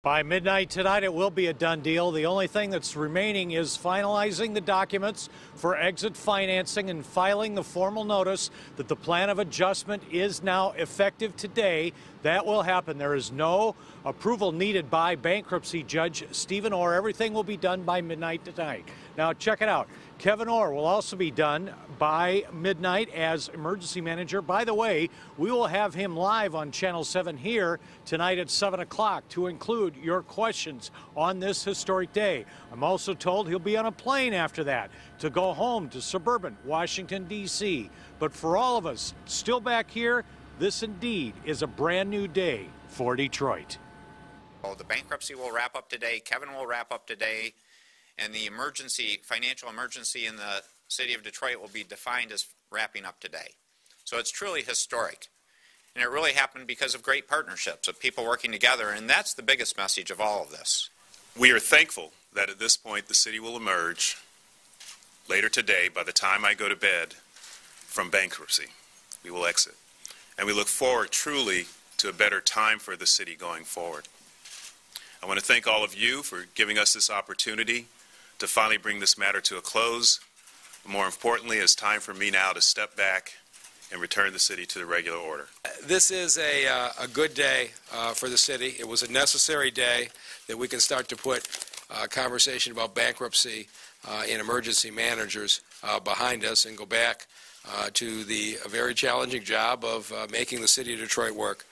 By midnight tonight, it will be a done deal. The only thing that's remaining is finalizing the documents for exit financing and filing the formal notice that the plan of adjustment is now effective today. That will happen. There is no approval needed by bankruptcy judge Stephen Orr. Everything will be done by midnight tonight. Now, check it out. Kevin Orr will also be done by midnight as emergency manager. By the way, we will have him live on Channel 7 here tonight at 7 o'clock to include your questions on this historic day. I'm also told he'll be on a plane after that to go home to suburban Washington, D.C. But for all of us still back here, this indeed is a brand new day for Detroit. Well, the bankruptcy will wrap up today. Kevin will wrap up today. And the financial emergency in the city of Detroit will be defined as wrapping up today. So it's truly historic. And it really happened because of great partnerships, of people working together, and that's the biggest message of all of this. We are thankful that at this point the city will emerge later today by the time I go to bed from bankruptcy. We will exit. And we look forward truly to a better time for the city going forward. I want to thank all of you for giving us this opportunity to finally bring this matter to a close. But more importantly, it's time for me now to step back and return the city to the regular order. This is a good day for the city. It was a necessary day that we can start to put conversation about bankruptcy and emergency managers behind us and go back to the very challenging job of making the city of Detroit work.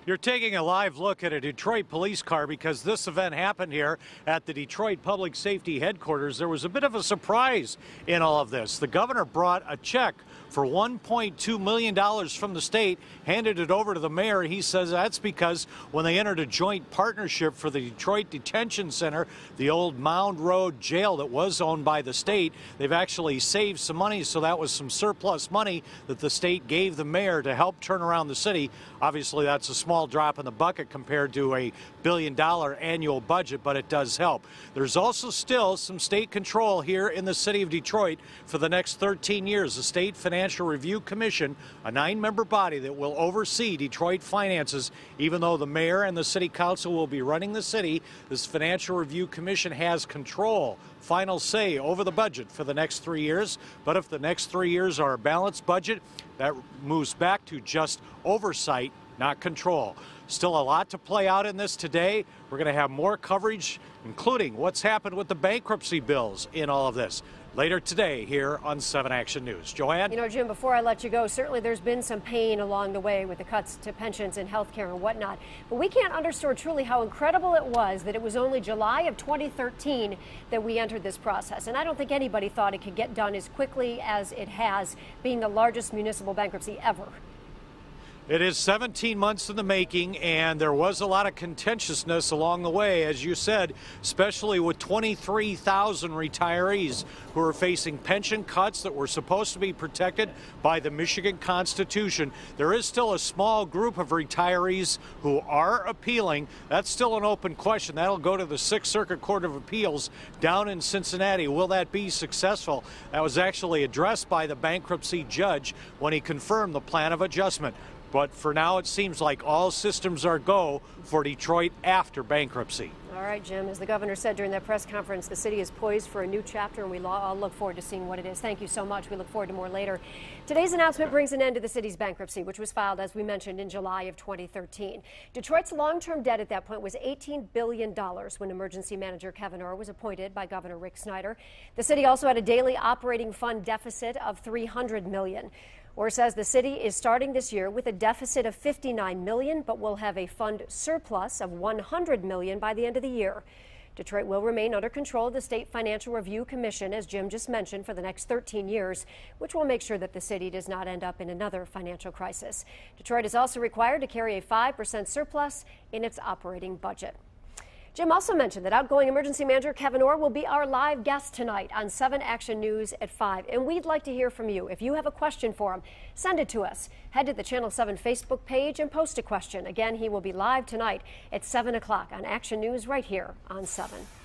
You're taking a live look at a Detroit police car because this event happened here at the Detroit Public Safety Headquarters. There was a bit of a surprise in all of this. The governor brought a check for $1.2 million from the state, handed it over to the mayor. He says that's because when they entered a joint partnership for the Detroit Detention Center, the old Mound Road jail that was owned by the state, they've actually saved some money, so that was some surplus money that the state gave the mayor to help turn around the city. Obviously, that's a small drop in the bucket compared to a $1 billion annual budget, but it does help. There's also still some state control here in the city of Detroit for the next 13 years. The State Financial Review Commission, a 9-member body that will oversee Detroit finances. Even though the mayor and the city council will be running the city, this Financial Review Commission has control, final say over the budget for the next 3 years. But if the next 3 years are a balanced budget, that moves back to just oversight, not control. Still a lot to play out in this today. We're going to have more coverage, including what's happened with the bankruptcy bills in all of this, later today here on 7 Action News. Joanne? You know, Jim, before I let you go, certainly there's been some pain along the way with the cuts to pensions and health care and whatnot. But we can't underscore truly how incredible it was that it was only July of 2013 that we entered this process. And I don't think anybody thought it could get done as quickly as it has, being the largest municipal bankruptcy ever. It is 17 months in the making, and there was a lot of contentiousness along the way, as you said, especially with 23,000 retirees who are facing pension cuts that were supposed to be protected by the Michigan Constitution. There is still a small group of retirees who are appealing. That's still an open question. That'll go to the 6th Circuit Court of Appeals down in Cincinnati. Will that be successful? That was actually addressed by the bankruptcy judge when he confirmed the plan of adjustment. But for now, it seems like all systems are go for Detroit after bankruptcy. All right, Jim, as the governor said during that press conference, the city is poised for a new chapter, and we all look forward to seeing what it is. Thank you so much. We look forward to more later. Today's announcement brings an end to the city's bankruptcy, which was filed, as we mentioned, in July of 2013. Detroit's long-term debt at that point was $18 billion when emergency manager Kevin Orr was appointed by Governor Rick Snyder. The city also had a daily operating fund deficit of $300 million. Orr says the city is starting this year with a deficit of $59 million, but will have a fund surplus of $100 million by the end of the year. Detroit will remain under control of the State Financial Review Commission, as Jim just mentioned, for the next 13 years, which will make sure that the city does not end up in another financial crisis. Detroit is also required to carry a 5% surplus in its operating budget. Jim also mentioned that outgoing emergency manager Kevin Orr will be our live guest tonight on 7 Action News at 5. And we'd like to hear from you. If you have a question for him, send it to us. Head to the Channel 7 Facebook page and post a question. Again, he will be live tonight at 7 o'clock on Action News right here on 7.